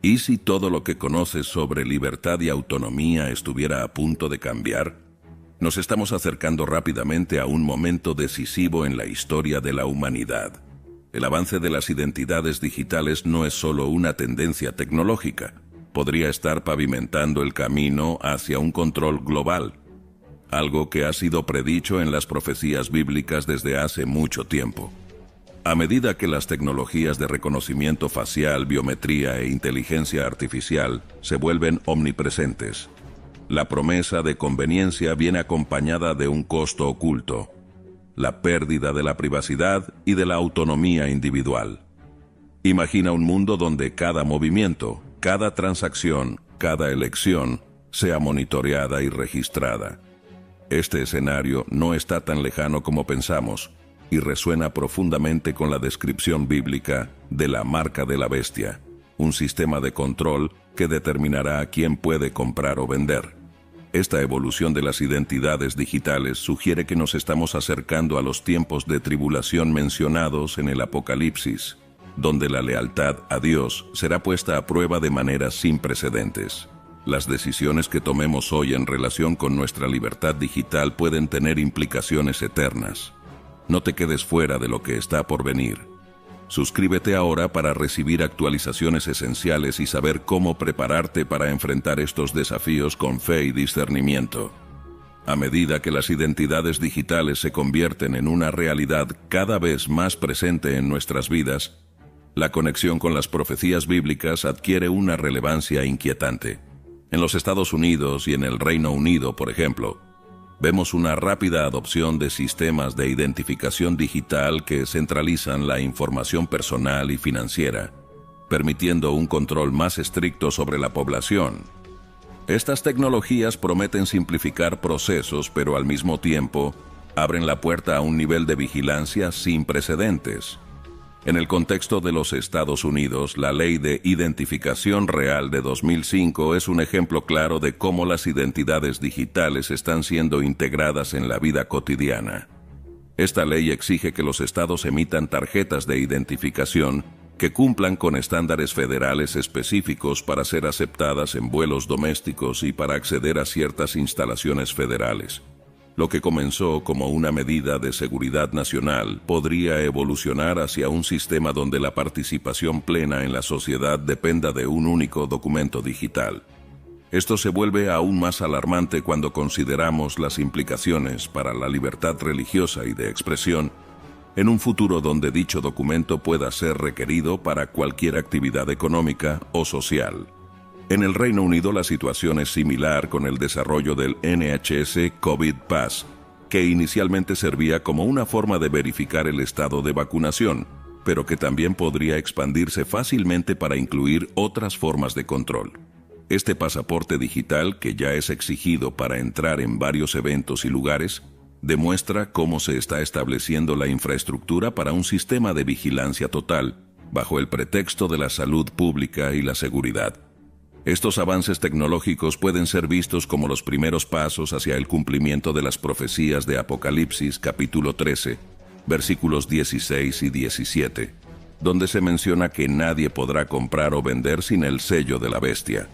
¿Y si todo lo que conoces sobre libertad y autonomía estuviera a punto de cambiar? Nos estamos acercando rápidamente a un momento decisivo en la historia de la humanidad. El avance de las identidades digitales no es solo una tendencia tecnológica. Podría estar pavimentando el camino hacia un control global, algo que ha sido predicho en las profecías bíblicas desde hace mucho tiempo. A medida que las tecnologías de reconocimiento facial, biometría e inteligencia artificial se vuelven omnipresentes, la promesa de conveniencia viene acompañada de un costo oculto: la pérdida de la privacidad y de la autonomía individual. Imagina un mundo donde cada movimiento, cada transacción, cada elección sea monitoreada y registrada. Este escenario no está tan lejano como pensamos y resuena profundamente con la descripción bíblica de la marca de la bestia, un sistema de control que determinará a quién puede comprar o vender. Esta evolución de las identidades digitales sugiere que nos estamos acercando a los tiempos de tribulación mencionados en el Apocalipsis, donde la lealtad a Dios será puesta a prueba de maneras sin precedentes. Las decisiones que tomemos hoy en relación con nuestra libertad digital pueden tener implicaciones eternas. No te quedes fuera de lo que está por venir. Suscríbete ahora para recibir actualizaciones esenciales y saber cómo prepararte para enfrentar estos desafíos con fe y discernimiento. A medida que las identidades digitales se convierten en una realidad cada vez más presente en nuestras vidas, la conexión con las profecías bíblicas adquiere una relevancia inquietante. En los Estados Unidos y en el Reino Unido, por ejemplo, vemos una rápida adopción de sistemas de identificación digital que centralizan la información personal y financiera, permitiendo un control más estricto sobre la población. Estas tecnologías prometen simplificar procesos, pero al mismo tiempo abren la puerta a un nivel de vigilancia sin precedentes. En el contexto de los Estados Unidos, la Ley de Identificación Real de 2005 es un ejemplo claro de cómo las identidades digitales están siendo integradas en la vida cotidiana. Esta ley exige que los estados emitan tarjetas de identificación que cumplan con estándares federales específicos para ser aceptadas en vuelos domésticos y para acceder a ciertas instalaciones federales. Lo que comenzó como una medida de seguridad nacional podría evolucionar hacia un sistema donde la participación plena en la sociedad dependa de un único documento digital. Esto se vuelve aún más alarmante cuando consideramos las implicaciones para la libertad religiosa y de expresión en un futuro donde dicho documento pueda ser requerido para cualquier actividad económica o social. En el Reino Unido la situación es similar con el desarrollo del NHS COVID Pass, que inicialmente servía como una forma de verificar el estado de vacunación, pero que también podría expandirse fácilmente para incluir otras formas de control. Este pasaporte digital, que ya es exigido para entrar en varios eventos y lugares, demuestra cómo se está estableciendo la infraestructura para un sistema de vigilancia total, bajo el pretexto de la salud pública y la seguridad. Estos avances tecnológicos pueden ser vistos como los primeros pasos hacia el cumplimiento de las profecías de Apocalipsis capítulo 13, versículos 16 y 17, donde se menciona que nadie podrá comprar o vender sin el sello de la bestia.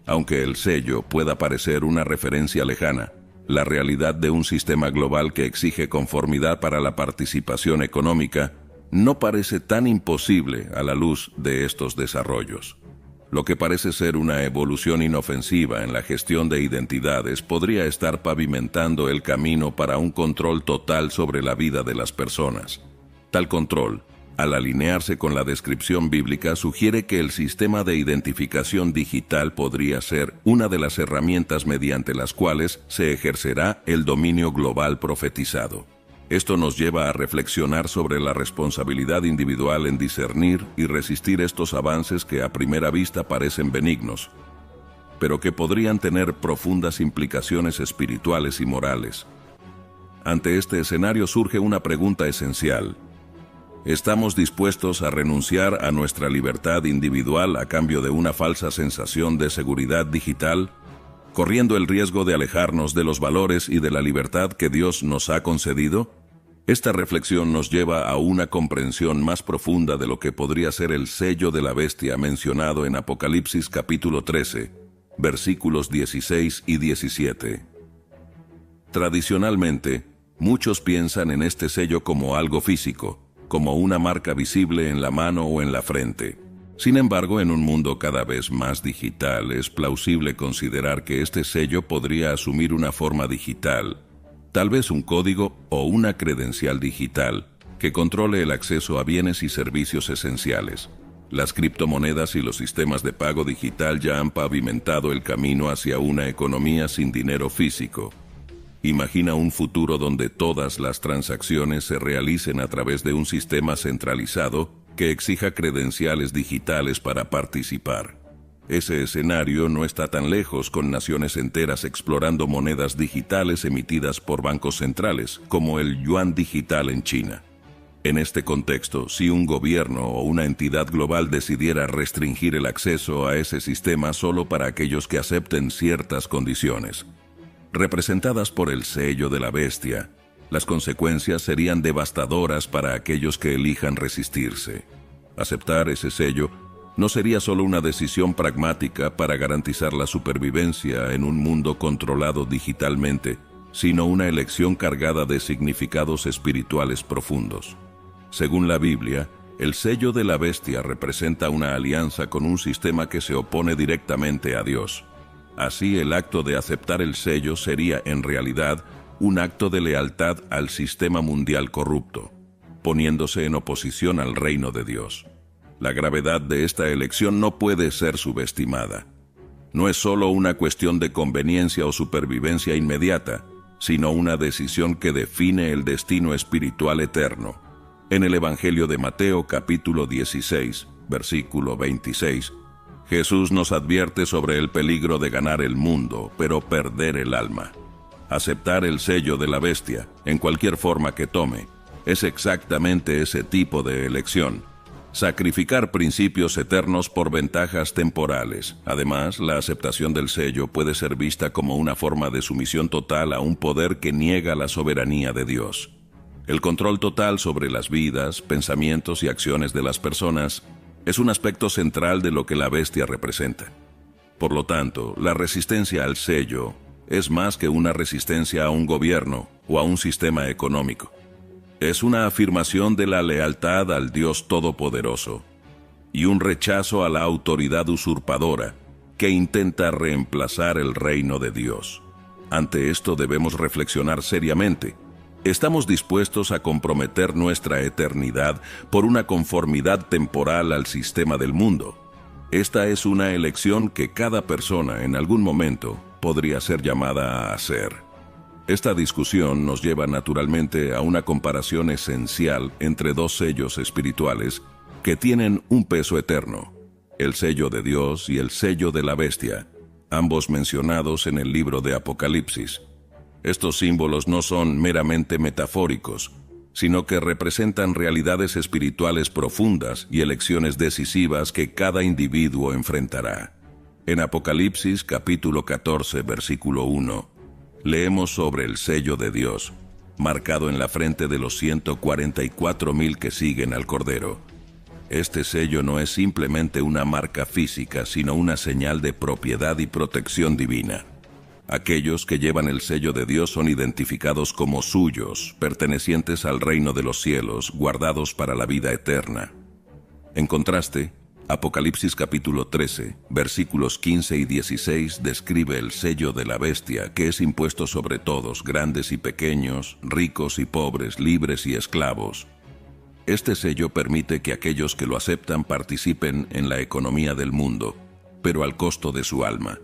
Aunque el sello pueda parecer una referencia lejana, la realidad de un sistema global que exige conformidad para la participación económica no parece tan imposible a la luz de estos desarrollos. Lo que parece ser una evolución inofensiva en la gestión de identidades podría estar pavimentando el camino para un control total sobre la vida de las personas. Tal control, al alinearse con la descripción bíblica, sugiere que el sistema de identificación digital podría ser una de las herramientas mediante las cuales se ejercerá el dominio global profetizado. Esto nos lleva a reflexionar sobre la responsabilidad individual en discernir y resistir estos avances que a primera vista parecen benignos, pero que podrían tener profundas implicaciones espirituales y morales. Ante este escenario surge una pregunta esencial. ¿Estamos dispuestos a renunciar a nuestra libertad individual a cambio de una falsa sensación de seguridad digital, corriendo el riesgo de alejarnos de los valores y de la libertad que Dios nos ha concedido? Esta reflexión nos lleva a una comprensión más profunda de lo que podría ser el sello de la bestia mencionado en Apocalipsis capítulo 13, versículos 16 y 17. Tradicionalmente, muchos piensan en este sello como algo físico, como una marca visible en la mano o en la frente. Sin embargo, en un mundo cada vez más digital, es plausible considerar que este sello podría asumir una forma digital, tal vez un código o una credencial digital que controle el acceso a bienes y servicios esenciales. Las criptomonedas y los sistemas de pago digital ya han pavimentado el camino hacia una economía sin dinero físico. Imagina un futuro donde todas las transacciones se realicen a través de un sistema centralizado que exija credenciales digitales para participar. Ese escenario no está tan lejos, con naciones enteras explorando monedas digitales emitidas por bancos centrales, como el yuan digital en China. En este contexto, si un gobierno o una entidad global decidiera restringir el acceso a ese sistema solo para aquellos que acepten ciertas condiciones, representadas por el sello de la bestia, las consecuencias serían devastadoras para aquellos que elijan resistirse. Aceptar ese sello no sería solo una decisión pragmática para garantizar la supervivencia en un mundo controlado digitalmente, sino una elección cargada de significados espirituales profundos. Según la Biblia, el sello de la bestia representa una alianza con un sistema que se opone directamente a Dios. Así, el acto de aceptar el sello sería, en realidad, un acto de lealtad al sistema mundial corrupto, poniéndose en oposición al reino de Dios. La gravedad de esta elección no puede ser subestimada. No es solo una cuestión de conveniencia o supervivencia inmediata, sino una decisión que define el destino espiritual eterno. En el Evangelio de Mateo capítulo 16, versículo 26, Jesús nos advierte sobre el peligro de ganar el mundo, pero perder el alma. Aceptar el sello de la bestia, en cualquier forma que tome, es exactamente ese tipo de elección. Sacrificar principios eternos por ventajas temporales. Además, la aceptación del sello puede ser vista como una forma de sumisión total a un poder que niega la soberanía de Dios. El control total sobre las vidas, pensamientos y acciones de las personas es un aspecto central de lo que la bestia representa. Por lo tanto, la resistencia al sello es más que una resistencia a un gobierno o a un sistema económico. Es una afirmación de la lealtad al Dios Todopoderoso y un rechazo a la autoridad usurpadora que intenta reemplazar el reino de Dios. Ante esto debemos reflexionar seriamente. ¿Estamos dispuestos a comprometer nuestra eternidad por una conformidad temporal al sistema del mundo? Esta es una elección que cada persona en algún momento podría ser llamada a hacer. Esta discusión nos lleva naturalmente a una comparación esencial entre dos sellos espirituales que tienen un peso eterno: el sello de Dios y el sello de la bestia, ambos mencionados en el libro de Apocalipsis. Estos símbolos no son meramente metafóricos, sino que representan realidades espirituales profundas y elecciones decisivas que cada individuo enfrentará. En Apocalipsis capítulo 14, versículo 1, leemos sobre el sello de Dios, marcado en la frente de los 144,000 que siguen al Cordero. Este sello no es simplemente una marca física, sino una señal de propiedad y protección divina. Aquellos que llevan el sello de Dios son identificados como suyos, pertenecientes al reino de los cielos, guardados para la vida eterna. En contraste, Apocalipsis capítulo 13, versículos 15 y 16 describe el sello de la bestia, que es impuesto sobre todos, grandes y pequeños, ricos y pobres, libres y esclavos. Este sello permite que aquellos que lo aceptan participen en la economía del mundo, pero al costo de su alma.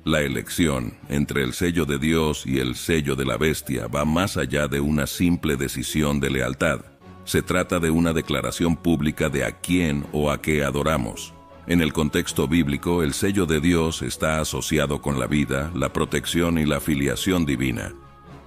La elección entre el sello de Dios y el sello de la bestia va más allá de una simple decisión de lealtad. Se trata de una declaración pública de a quién o a qué adoramos. En el contexto bíblico, el sello de Dios está asociado con la vida, la protección y la filiación divina.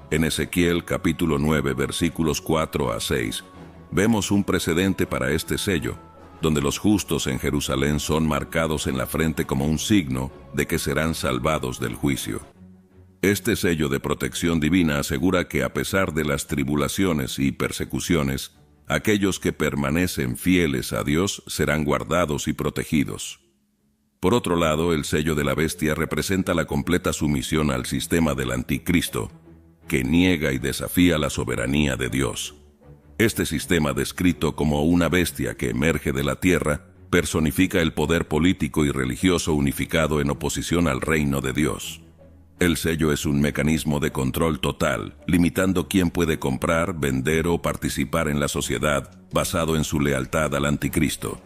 En Ezequiel capítulo 9, versículos 4 a 6, vemos un precedente para este sello, donde los justos en Jerusalén son marcados en la frente como un signo de que serán salvados del juicio. Este sello de protección divina asegura que a pesar de las tribulaciones y persecuciones, aquellos que permanecen fieles a Dios serán guardados y protegidos. Por otro lado, el sello de la bestia representa la completa sumisión al sistema del anticristo, que niega y desafía la soberanía de Dios. Este sistema, descrito como una bestia que emerge de la tierra, personifica el poder político y religioso unificado en oposición al reino de Dios. El sello es un mecanismo de control total, limitando quién puede comprar, vender o participar en la sociedad basado en su lealtad al anticristo.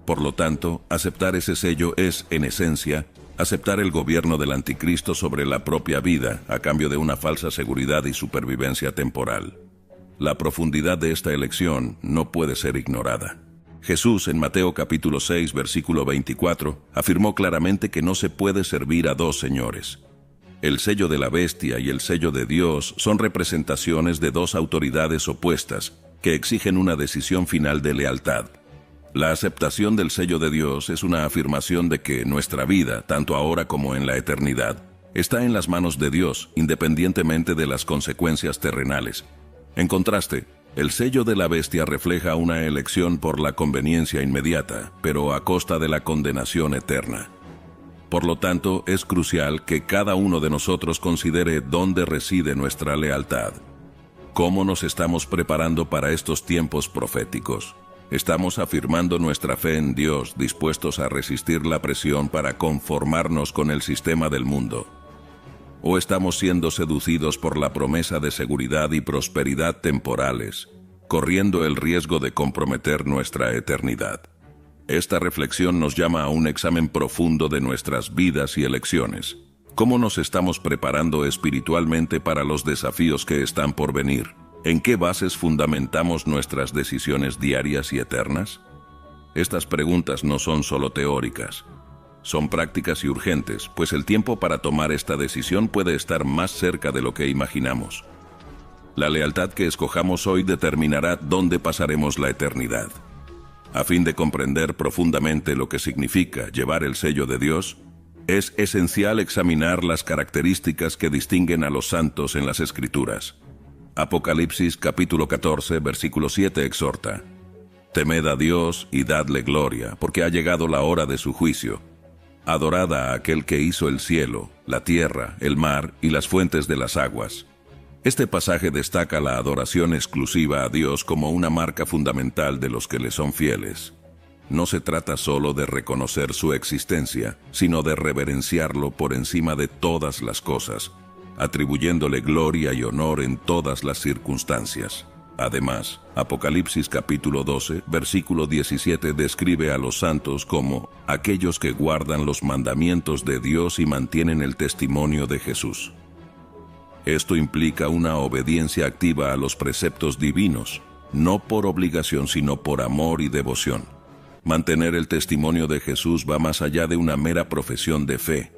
Por lo tanto, aceptar ese sello es, en esencia, aceptar el gobierno del anticristo sobre la propia vida a cambio de una falsa seguridad y supervivencia temporal. La profundidad de esta elección no puede ser ignorada. Jesús, en Mateo capítulo 6, versículo 24, afirmó claramente que no se puede servir a dos señores. El sello de la bestia y el sello de Dios son representaciones de dos autoridades opuestas que exigen una decisión final de lealtad. La aceptación del sello de Dios es una afirmación de que nuestra vida, tanto ahora como en la eternidad, está en las manos de Dios, independientemente de las consecuencias terrenales. En contraste, el sello de la bestia refleja una elección por la conveniencia inmediata, pero a costa de la condenación eterna. Por lo tanto, es crucial que cada uno de nosotros considere dónde reside nuestra lealtad. ¿Cómo nos estamos preparando para estos tiempos proféticos? ¿Estamos afirmando nuestra fe en Dios, dispuestos a resistir la presión para conformarnos con el sistema del mundo? ¿O estamos siendo seducidos por la promesa de seguridad y prosperidad temporales, corriendo el riesgo de comprometer nuestra eternidad? Esta reflexión nos llama a un examen profundo de nuestras vidas y elecciones. ¿Cómo nos estamos preparando espiritualmente para los desafíos que están por venir? ¿En qué bases fundamentamos nuestras decisiones diarias y eternas? Estas preguntas no son solo teóricas. Son prácticas y urgentes, pues el tiempo para tomar esta decisión puede estar más cerca de lo que imaginamos. La lealtad que escojamos hoy determinará dónde pasaremos la eternidad. A fin de comprender profundamente lo que significa llevar el sello de Dios, es esencial examinar las características que distinguen a los santos en las Escrituras. Apocalipsis capítulo 14, versículo 7 exhorta: «Temed a Dios y dadle gloria, porque ha llegado la hora de su juicio. Adorad a aquel que hizo el cielo, la tierra, el mar y las fuentes de las aguas». Este pasaje destaca la adoración exclusiva a Dios como una marca fundamental de los que le son fieles. No se trata solo de reconocer su existencia, sino de reverenciarlo por encima de todas las cosas, atribuyéndole gloria y honor en todas las circunstancias. Además, Apocalipsis capítulo 12, versículo 17 describe a los santos como aquellos que guardan los mandamientos de Dios y mantienen el testimonio de Jesús. Esto implica una obediencia activa a los preceptos divinos, no por obligación sino por amor y devoción. Mantener el testimonio de Jesús va más allá de una mera profesión de fe.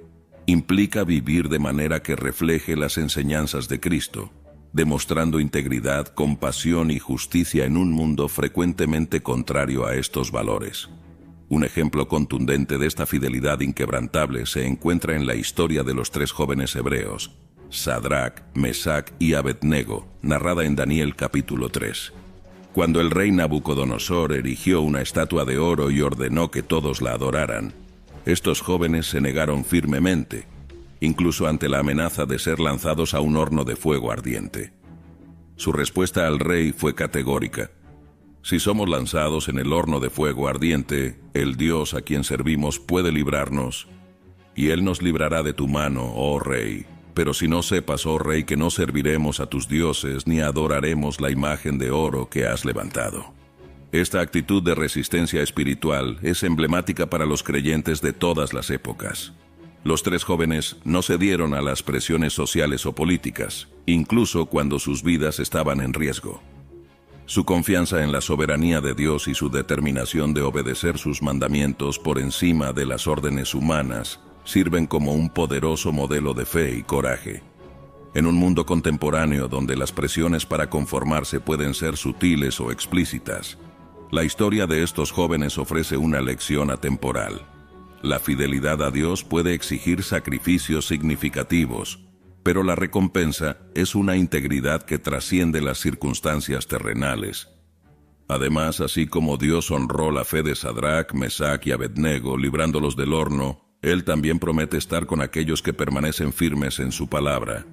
Implica vivir de manera que refleje las enseñanzas de Cristo, demostrando integridad, compasión y justicia en un mundo frecuentemente contrario a estos valores. Un ejemplo contundente de esta fidelidad inquebrantable se encuentra en la historia de los tres jóvenes hebreos, Sadrac, Mesac y Abednego, narrada en Daniel capítulo 3. Cuando el rey Nabucodonosor erigió una estatua de oro y ordenó que todos la adoraran, estos jóvenes se negaron firmemente, incluso ante la amenaza de ser lanzados a un horno de fuego ardiente. Su respuesta al rey fue categórica: «Si somos lanzados en el horno de fuego ardiente, el Dios a quien servimos puede librarnos, y Él nos librará de tu mano, oh rey. Pero si no sepas, oh rey, que no serviremos a tus dioses ni adoraremos la imagen de oro que has levantado». Esta actitud de resistencia espiritual es emblemática para los creyentes de todas las épocas. Los tres jóvenes no cedieron a las presiones sociales o políticas, incluso cuando sus vidas estaban en riesgo. Su confianza en la soberanía de Dios y su determinación de obedecer sus mandamientos por encima de las órdenes humanas sirven como un poderoso modelo de fe y coraje. En un mundo contemporáneo donde las presiones para conformarse pueden ser sutiles o explícitas, la historia de estos jóvenes ofrece una lección atemporal. La fidelidad a Dios puede exigir sacrificios significativos, pero la recompensa es una integridad que trasciende las circunstancias terrenales. Además, así como Dios honró la fe de Sadrach, Mesach y Abednego, librándolos del horno, Él también promete estar con aquellos que permanecen firmes en su palabra.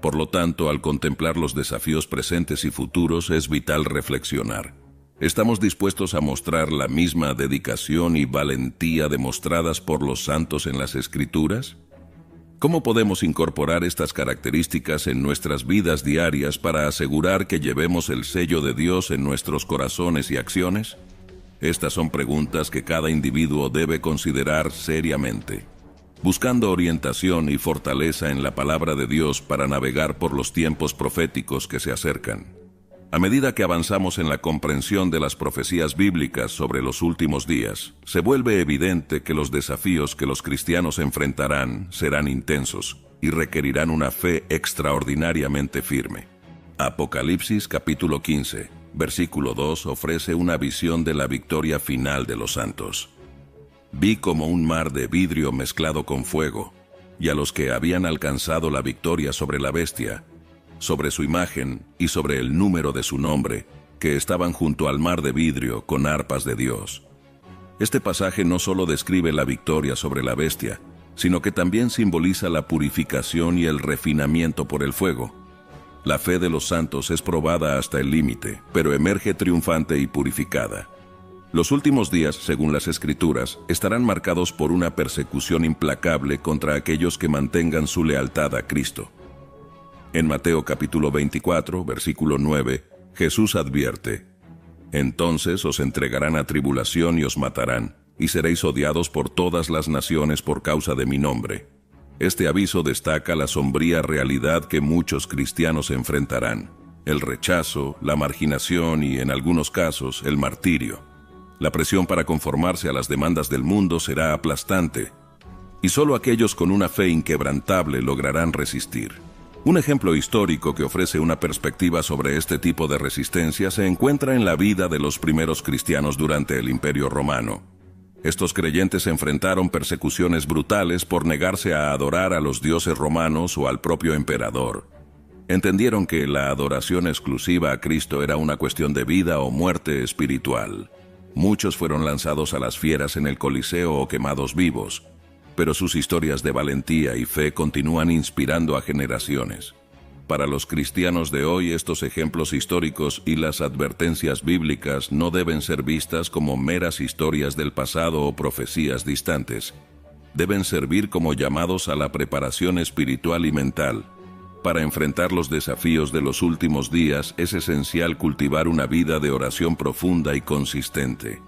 Por lo tanto, al contemplar los desafíos presentes y futuros, es vital reflexionar. ¿Estamos dispuestos a mostrar la misma dedicación y valentía demostradas por los santos en las Escrituras? ¿Cómo podemos incorporar estas características en nuestras vidas diarias para asegurar que llevemos el sello de Dios en nuestros corazones y acciones? Estas son preguntas que cada individuo debe considerar seriamente, buscando orientación y fortaleza en la palabra de Dios para navegar por los tiempos proféticos que se acercan. A medida que avanzamos en la comprensión de las profecías bíblicas sobre los últimos días, se vuelve evidente que los desafíos que los cristianos enfrentarán serán intensos y requerirán una fe extraordinariamente firme. Apocalipsis capítulo 15, versículo 2 ofrece una visión de la victoria final de los santos. Vi como un mar de vidrio mezclado con fuego, y a los que habían alcanzado la victoria sobre la bestia, sobre su imagen y sobre el número de su nombre, que estaban junto al mar de vidrio con arpas de Dios. Este pasaje no solo describe la victoria sobre la bestia, sino que también simboliza la purificación y el refinamiento por el fuego. La fe de los santos es probada hasta el límite, pero emerge triunfante y purificada. Los últimos días, según las Escrituras, estarán marcados por una persecución implacable contra aquellos que mantengan su lealtad a Cristo. En Mateo capítulo 24, versículo 9, Jesús advierte: «Entonces os entregarán a tribulación y os matarán, y seréis odiados por todas las naciones por causa de mi nombre». Este aviso destaca la sombría realidad que muchos cristianos enfrentarán: el rechazo, la marginación y, en algunos casos, el martirio. La presión para conformarse a las demandas del mundo será aplastante, y solo aquellos con una fe inquebrantable lograrán resistir. Un ejemplo histórico que ofrece una perspectiva sobre este tipo de resistencia se encuentra en la vida de los primeros cristianos durante el Imperio Romano. Estos creyentes enfrentaron persecuciones brutales por negarse a adorar a los dioses romanos o al propio emperador. Entendieron que la adoración exclusiva a Cristo era una cuestión de vida o muerte espiritual. Muchos fueron lanzados a las fieras en el Coliseo o quemados vivos, pero sus historias de valentía y fe continúan inspirando a generaciones. Para los cristianos de hoy, estos ejemplos históricos y las advertencias bíblicas no deben ser vistas como meras historias del pasado o profecías distantes. Deben servir como llamados a la preparación espiritual y mental. Para enfrentar los desafíos de los últimos días, es esencial cultivar una vida de oración profunda y consistente.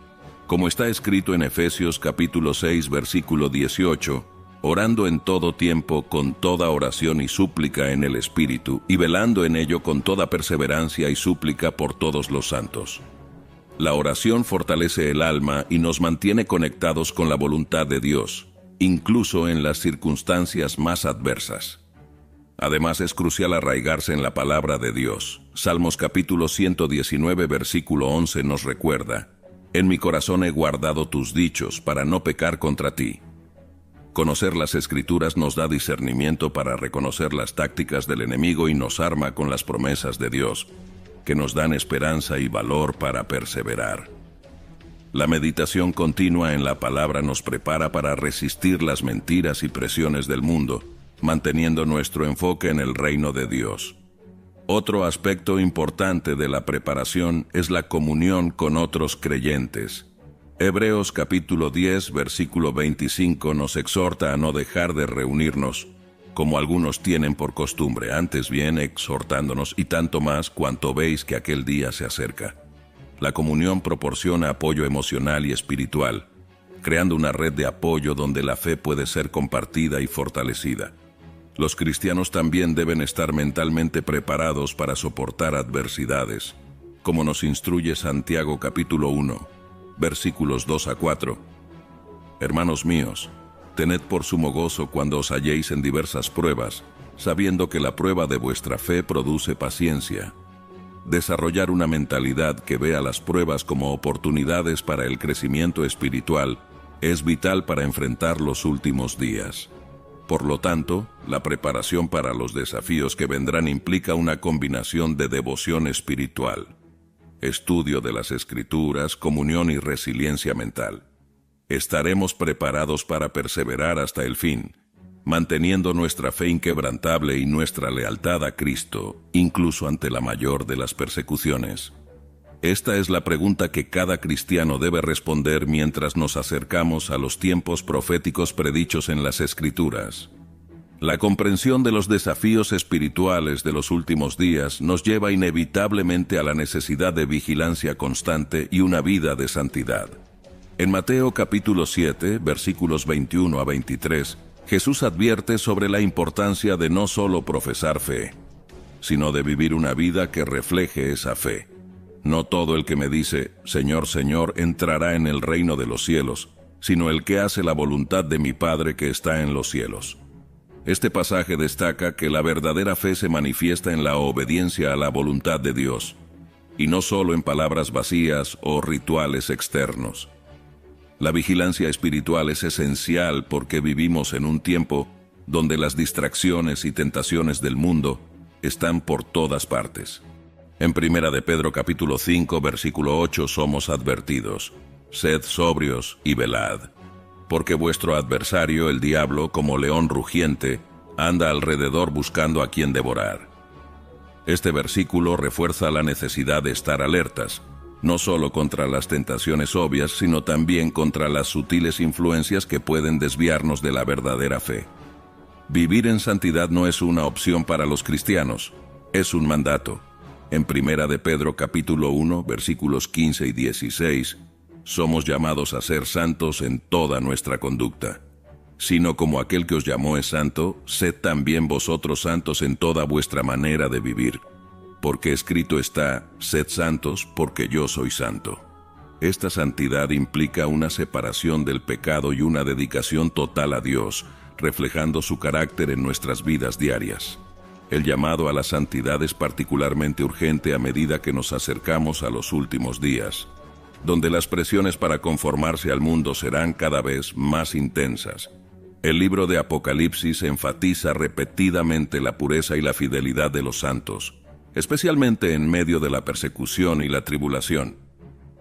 Como está escrito en Efesios capítulo 6, versículo 18, orando en todo tiempo con toda oración y súplica en el Espíritu, y velando en ello con toda perseverancia y súplica por todos los santos. La oración fortalece el alma y nos mantiene conectados con la voluntad de Dios, incluso en las circunstancias más adversas. Además, es crucial arraigarse en la palabra de Dios. Salmos capítulo 119, versículo 11 nos recuerda: «En mi corazón he guardado tus dichos para no pecar contra ti». Conocer las Escrituras nos da discernimiento para reconocer las tácticas del enemigo y nos arma con las promesas de Dios, que nos dan esperanza y valor para perseverar. La meditación continua en la palabra nos prepara para resistir las mentiras y presiones del mundo, manteniendo nuestro enfoque en el reino de Dios. Otro aspecto importante de la preparación es la comunión con otros creyentes. Hebreos capítulo 10, versículo 25 nos exhorta a no dejar de reunirnos, como algunos tienen por costumbre, antes bien exhortándonos, y tanto más cuanto veis que aquel día se acerca. La comunión proporciona apoyo emocional y espiritual, creando una red de apoyo donde la fe puede ser compartida y fortalecida. Los cristianos también deben estar mentalmente preparados para soportar adversidades, como nos instruye Santiago capítulo 1, versículos 2 a 4. Hermanos míos, tened por sumo gozo cuando os halléis en diversas pruebas, sabiendo que la prueba de vuestra fe produce paciencia. Desarrollar una mentalidad que vea las pruebas como oportunidades para el crecimiento espiritual es vital para enfrentar los últimos días. Por lo tanto, la preparación para los desafíos que vendrán implica una combinación de devoción espiritual, estudio de las Escrituras, comunión y resiliencia mental. Estaremos preparados para perseverar hasta el fin, manteniendo nuestra fe inquebrantable y nuestra lealtad a Cristo, incluso ante la mayor de las persecuciones. Esta es la pregunta que cada cristiano debe responder mientras nos acercamos a los tiempos proféticos predichos en las Escrituras. La comprensión de los desafíos espirituales de los últimos días nos lleva inevitablemente a la necesidad de vigilancia constante y una vida de santidad. En Mateo capítulo 7, versículos 21 a 23, Jesús advierte sobre la importancia de no solo profesar fe, sino de vivir una vida que refleje esa fe. No todo el que me dice, Señor, Señor, entrará en el reino de los cielos, sino el que hace la voluntad de mi Padre que está en los cielos. Este pasaje destaca que la verdadera fe se manifiesta en la obediencia a la voluntad de Dios, y no solo en palabras vacías o rituales externos. La vigilancia espiritual es esencial porque vivimos en un tiempo donde las distracciones y tentaciones del mundo están por todas partes. En 1 de Pedro capítulo 5, versículo 8 somos advertidos: sed sobrios y velad, porque vuestro adversario, el diablo, como león rugiente, anda alrededor buscando a quien devorar. Este versículo refuerza la necesidad de estar alertas, no solo contra las tentaciones obvias, sino también contra las sutiles influencias que pueden desviarnos de la verdadera fe. Vivir en santidad no es una opción para los cristianos, es un mandato. En 1 de Pedro capítulo 1, versículos 15 y 16, somos llamados a ser santos en toda nuestra conducta. Sino como aquel que os llamó es santo, sed también vosotros santos en toda vuestra manera de vivir. Porque escrito está, sed santos porque yo soy santo. Esta santidad implica una separación del pecado y una dedicación total a Dios, reflejando su carácter en nuestras vidas diarias. El llamado a la santidad es particularmente urgente a medida que nos acercamos a los últimos días, donde las presiones para conformarse al mundo serán cada vez más intensas. El libro de Apocalipsis enfatiza repetidamente la pureza y la fidelidad de los santos, especialmente en medio de la persecución y la tribulación.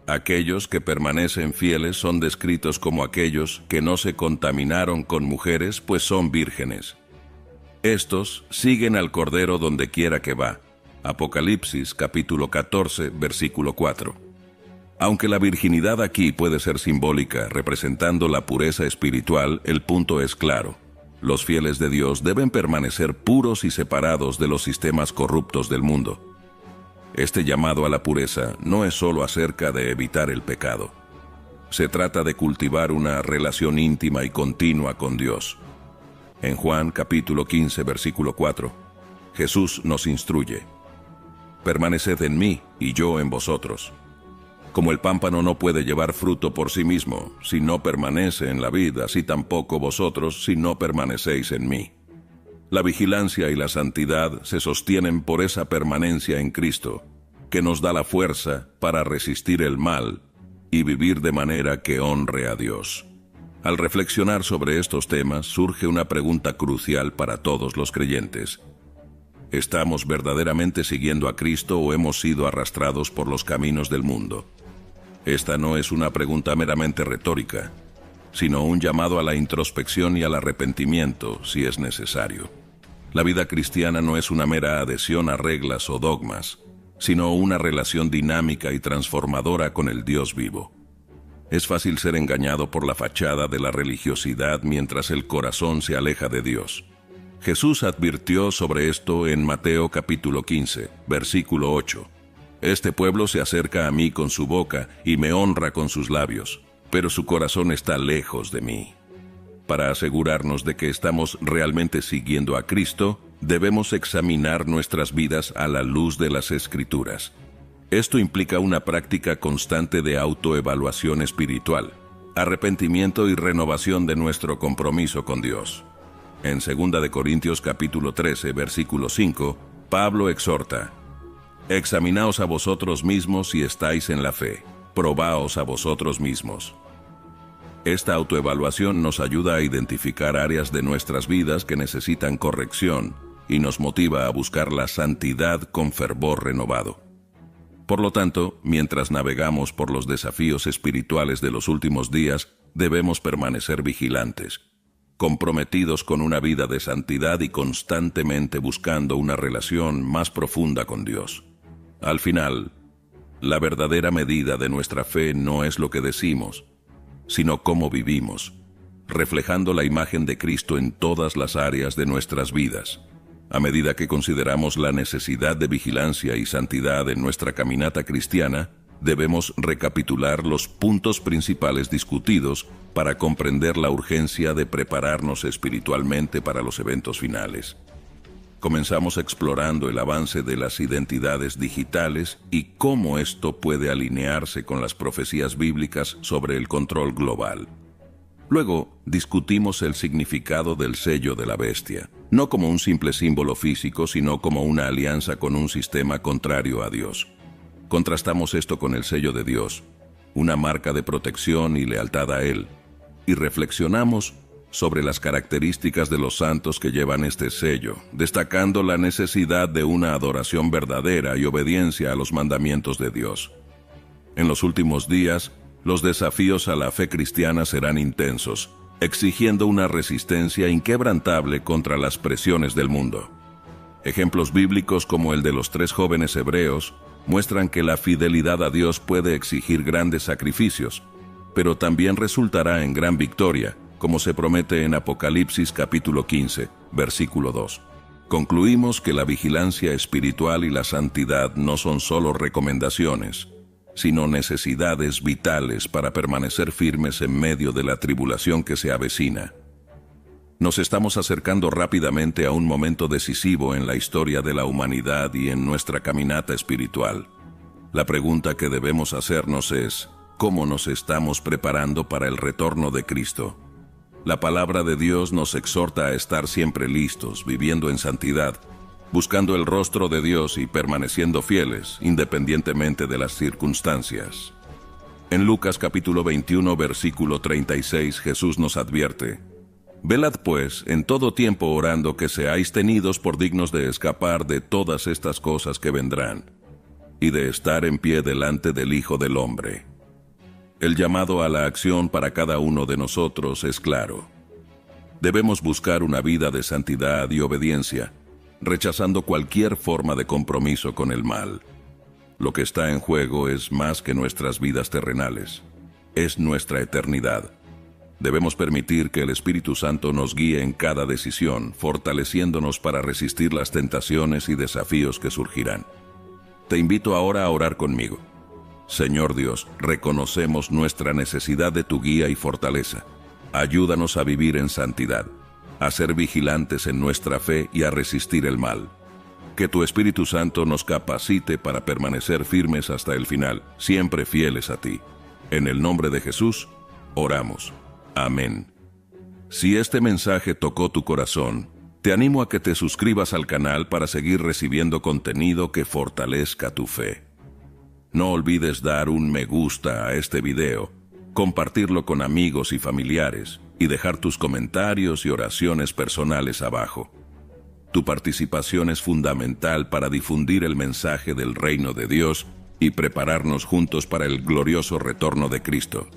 Aquellos que permanecen fieles son descritos como aquellos que no se contaminaron con mujeres, pues son vírgenes. Estos siguen al Cordero donde quiera que va. Apocalipsis capítulo 14, versículo 4. Aunque la virginidad aquí puede ser simbólica, representando la pureza espiritual, el punto es claro. Los fieles de Dios deben permanecer puros y separados de los sistemas corruptos del mundo. Este llamado a la pureza no es solo acerca de evitar el pecado. Se trata de cultivar una relación íntima y continua con Dios. En Juan capítulo 15, versículo 4, Jesús nos instruye: permaneced en mí y yo en vosotros. Como el pámpano no puede llevar fruto por sí mismo si no permanece en la vid, así tampoco vosotros si no permanecéis en mí. La vigilancia y la santidad se sostienen por esa permanencia en Cristo, que nos da la fuerza para resistir el mal y vivir de manera que honre a Dios. Al reflexionar sobre estos temas, surge una pregunta crucial para todos los creyentes. ¿Estamos verdaderamente siguiendo a Cristo o hemos sido arrastrados por los caminos del mundo? Esta no es una pregunta meramente retórica, sino un llamado a la introspección y al arrepentimiento, si es necesario. La vida cristiana no es una mera adhesión a reglas o dogmas, sino una relación dinámica y transformadora con el Dios vivo. Es fácil ser engañado por la fachada de la religiosidad mientras el corazón se aleja de Dios. Jesús advirtió sobre esto en Mateo capítulo 15, versículo 8. Este pueblo se acerca a mí con su boca y me honra con sus labios, pero su corazón está lejos de mí. Para asegurarnos de que estamos realmente siguiendo a Cristo, debemos examinar nuestras vidas a la luz de las Escrituras. Esto implica una práctica constante de autoevaluación espiritual, arrepentimiento y renovación de nuestro compromiso con Dios. En 2 de Corintios capítulo 13, versículo 5, Pablo exhorta: examinaos a vosotros mismos si estáis en la fe, probaos a vosotros mismos. Esta autoevaluación nos ayuda a identificar áreas de nuestras vidas que necesitan corrección y nos motiva a buscar la santidad con fervor renovado. Por lo tanto, mientras navegamos por los desafíos espirituales de los últimos días, debemos permanecer vigilantes, comprometidos con una vida de santidad y constantemente buscando una relación más profunda con Dios. Al final, la verdadera medida de nuestra fe no es lo que decimos, sino cómo vivimos, reflejando la imagen de Cristo en todas las áreas de nuestras vidas. A medida que consideramos la necesidad de vigilancia y santidad en nuestra caminata cristiana, debemos recapitular los puntos principales discutidos para comprender la urgencia de prepararnos espiritualmente para los eventos finales. Comenzamos explorando el avance de las identidades digitales y cómo esto puede alinearse con las profecías bíblicas sobre el control global. Luego, discutimos el significado del sello de la bestia, no como un simple símbolo físico, sino como una alianza con un sistema contrario a Dios. Contrastamos esto con el sello de Dios, una marca de protección y lealtad a Él, y reflexionamos sobre las características de los santos que llevan este sello, destacando la necesidad de una adoración verdadera y obediencia a los mandamientos de Dios. En los últimos días, los desafíos a la fe cristiana serán intensos, exigiendo una resistencia inquebrantable contra las presiones del mundo. Ejemplos bíblicos como el de los 3 jóvenes hebreos muestran que la fidelidad a Dios puede exigir grandes sacrificios, pero también resultará en gran victoria, como se promete en Apocalipsis capítulo 15, versículo 2. Concluimos que la vigilancia espiritual y la santidad no son solo recomendaciones, sino necesidades vitales para permanecer firmes en medio de la tribulación que se avecina. Nos estamos acercando rápidamente a un momento decisivo en la historia de la humanidad y en nuestra caminata espiritual. La pregunta que debemos hacernos es, ¿cómo nos estamos preparando para el retorno de Cristo? La palabra de Dios nos exhorta a estar siempre listos, viviendo en santidad, buscando el rostro de Dios y permaneciendo fieles, independientemente de las circunstancias. En Lucas capítulo 21, versículo 36, Jesús nos advierte: «Velad pues en todo tiempo orando que seáis tenidos por dignos de escapar de todas estas cosas que vendrán, y de estar en pie delante del Hijo del Hombre». El llamado a la acción para cada uno de nosotros es claro. Debemos buscar una vida de santidad y obediencia, rechazando cualquier forma de compromiso con el mal. Lo que está en juego es más que nuestras vidas terrenales, es nuestra eternidad. Debemos permitir que el Espíritu Santo nos guíe en cada decisión, fortaleciéndonos para resistir las tentaciones y desafíos que surgirán. Te invito ahora a orar conmigo. Señor Dios, reconocemos nuestra necesidad de tu guía y fortaleza. Ayúdanos a vivir en santidad, a ser vigilantes en nuestra fe y a resistir el mal. Que tu Espíritu Santo nos capacite para permanecer firmes hasta el final, siempre fieles a ti. En el nombre de Jesús, oramos. Amén. Si este mensaje tocó tu corazón, te animo a que te suscribas al canal para seguir recibiendo contenido que fortalezca tu fe. No olvides dar un me gusta a este video, compartirlo con amigos y familiares, y dejar tus comentarios y oraciones personales abajo. Tu participación es fundamental para difundir el mensaje del reino de Dios y prepararnos juntos para el glorioso retorno de Cristo.